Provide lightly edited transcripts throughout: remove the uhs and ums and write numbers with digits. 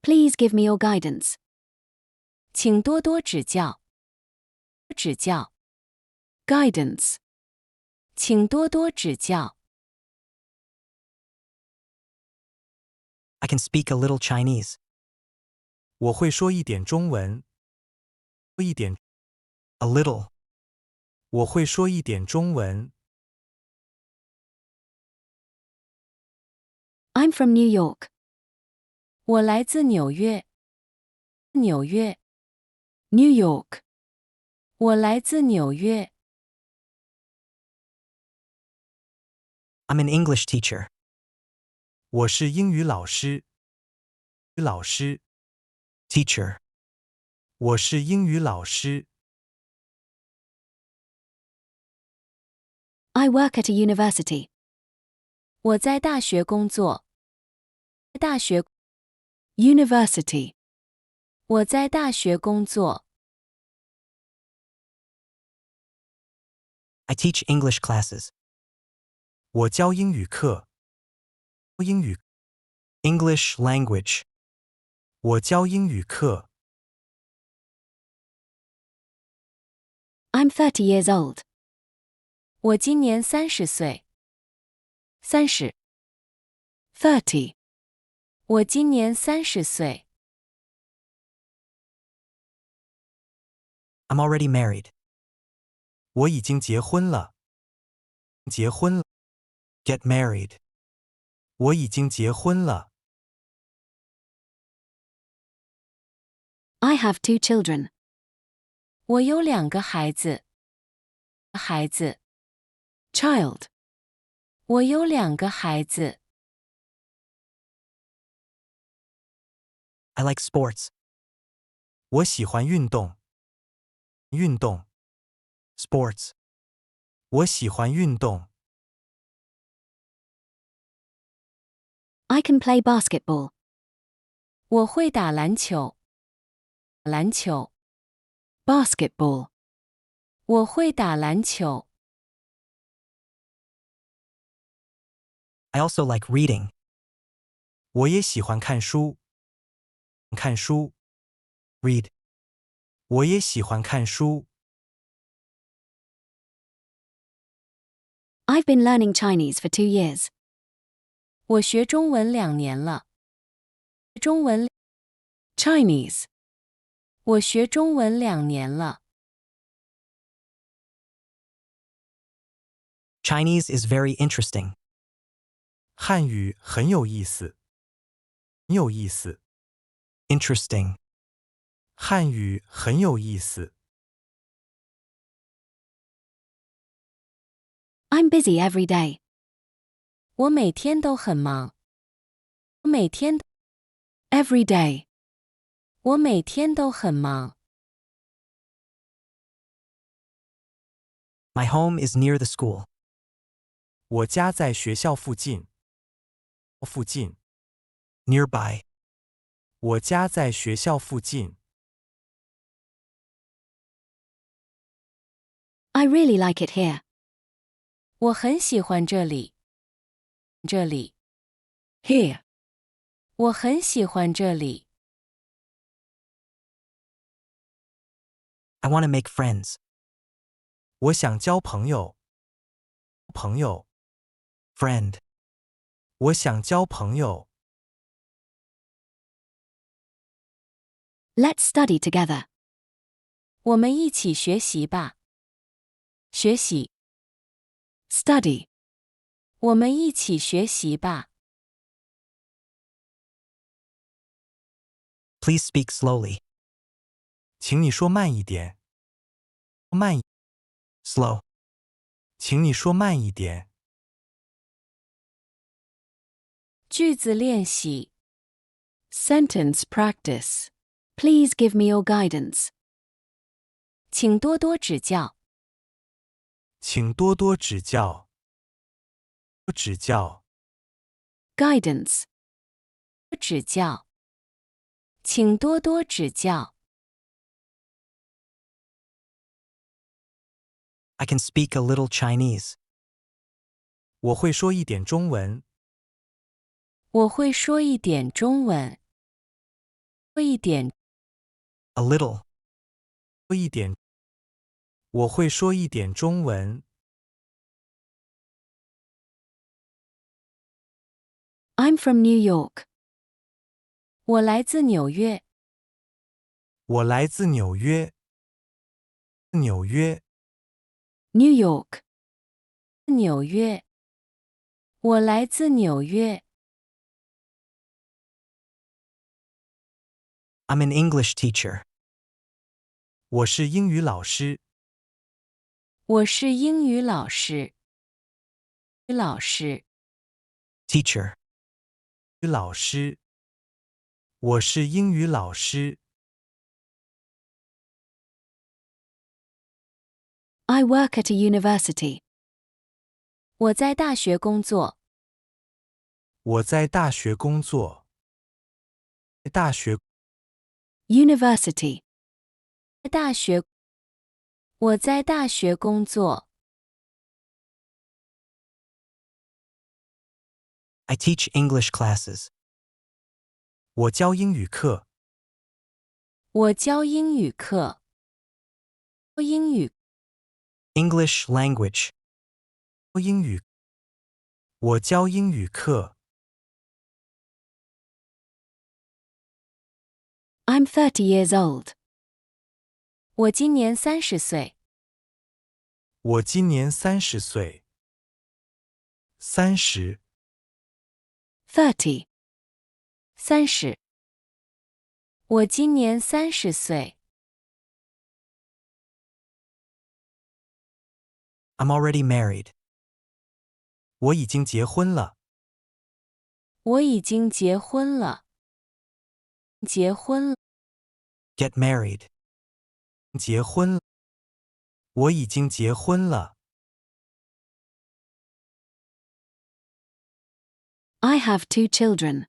Please give me your guidance. 请多多指教。指教。 Guidance. 请多多指教。 I can speak a little Chinese. 我会说一点中文。一点。A little. 我会说一点中文。I'm from New York. 我来自纽约。纽约。 New York. 我来自纽约。 I'm an English teacher. 我是英语老师。老师。 Teacher. 我是英语老师。I work at a university. 我在大学工作。大学。 University. 我在大学工作。 I teach English classes. 我教英语课。英语。English language. 我教英语课。I'm 30 years old. 我今年30岁。30。 30. 我今年30岁。 I'm already married. 我已经结婚了。结婚了。Get married. 我已经结婚了。I have 2 children. 我有2个孩子。孩子。 Child. 我有2个孩子。 I like sports. 我喜欢运动。运动。Sports. 我喜欢运动。I can play basketball. 我会打篮球。篮球。 Basketball. 我会打篮球。 I also like reading. 我也喜欢看书。看书。Read. 我也喜欢看书。I've been learning Chinese for 2 years. 我学中文2年了。中文。 Chinese. 我学中文2年了。 Chinese is very interesting. 汉语很有意思。很有意思。Interesting. 汉语很有意思。I'm busy every day. 我每天都很忙。我每天。 Every day. 我每天都很忙。 My home is near the school. 我家在学校附近。附近。Nearby. 我家在学校附近。I really like it here. 我很喜欢这里。这里。 Here. 我很喜欢这里。 I want to make friends. 我想交朋友。朋友。Friend. 我想交朋友。Let's study together. 我们一起学习吧。学习。 Study. 我们一起学习吧。 Please speak slowly. 请你说慢一点。慢。Slow. 请你说慢一点。句子练习。 Sentence practice. Please give me your guidance. 请多多指教。请多多指教。指教。Guidance. 指教。请多多指教。 I can speak a little Chinese. 我会说一点中文。我会说一点中文。多一点， A little. 说一点。我会说一点中文。I'm from New York. 我来自纽约，我来自纽约。纽约。 New York. 纽约。我来自纽约， I'm an English teacher. 我是英语老师。我是英语老师。老师， Teacher. 英语老师。我是英语老师。I work at a university. 我在大学工作，我在大学工作。大学。 University. 大学，我在大学工作， I teach English classes. 我教英语课。我教英语课，英语， English language. 英语。我教英语课。I'm 30 years old. 我今年30岁，我今年30岁。30。30. 30。我今年30岁， I'm already married. 我已经结婚了。我已经结婚了，结婚了， Get married. 结婚了。我已经结婚了。I have 2 children.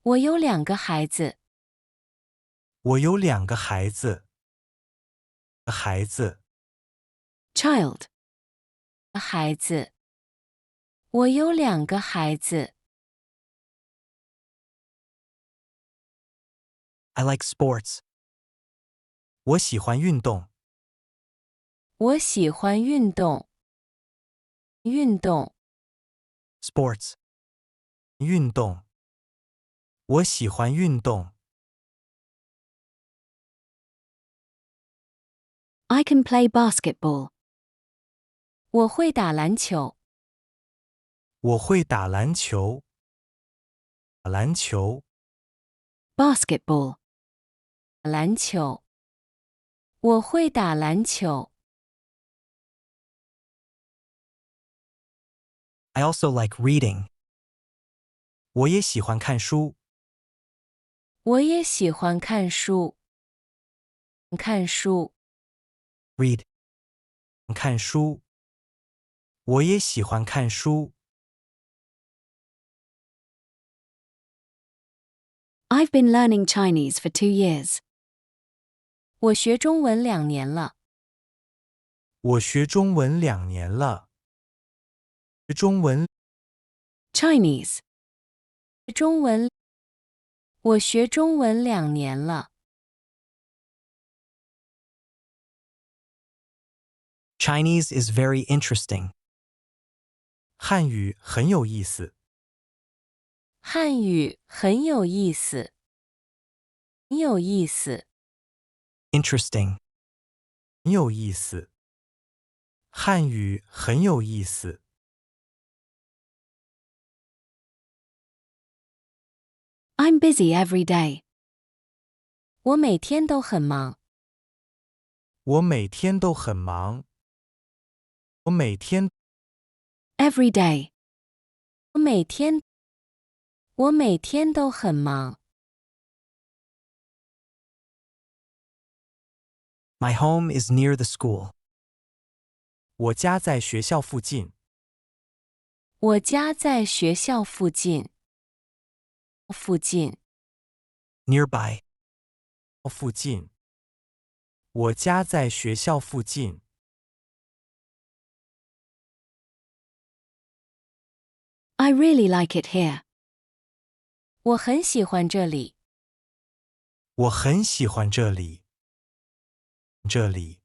我有2个孩子，我有2个孩子。孩子。Child. 孩子，我有2个孩子， I like sports. 我喜欢运动。我喜欢运动，运动， Sports. 运动。我喜欢运动。I can play basketball. 我会打篮球，我会打篮球。打篮球。Basketball. 篮球，我会打篮球， I also like reading. 我也喜欢看书。我也喜欢看书，看书， Read. 看书。我也喜欢看书。I've been learning Chinese for 2 years. 我学中文2年了，我学中文2年了。学中文。 Chinese. 中文，我学中文2年了， Chinese is very interesting. 汉语很有意思。汉语很有意思，很有意思， Interesting. 很有意思。汉语很有意思。I'm busy every day. 我每天都很忙，我每天都很忙。我每天。 Every day. 我每天都很忙， My home is near the school. 我家在学校附近。我家在学校附近，附近， Nearby. 附近。我家在学校附近。I really like it here. 我很喜欢这里，我很喜欢这里。这里，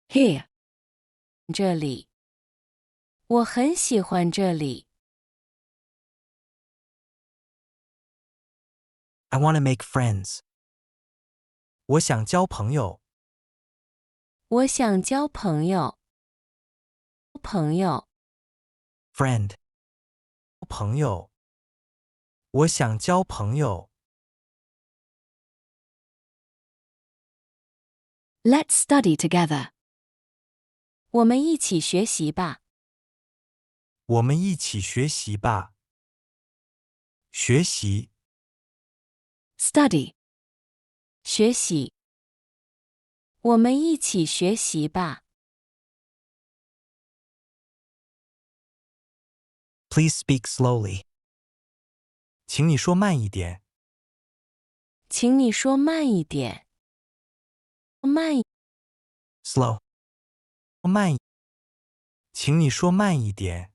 Here. 这里。我很喜欢这里。I want to make friends. 我想交朋友。我想交朋友。朋友。 Friend. 朋友，我想交朋友。Let's study together. 我们一起学习吧。我们一起学习吧。学习， Study. 学习。我们一起学习吧。Please speak slowly. 请你说慢一点。请你说慢一点。慢一。 Slow. 慢一，请你说慢一点。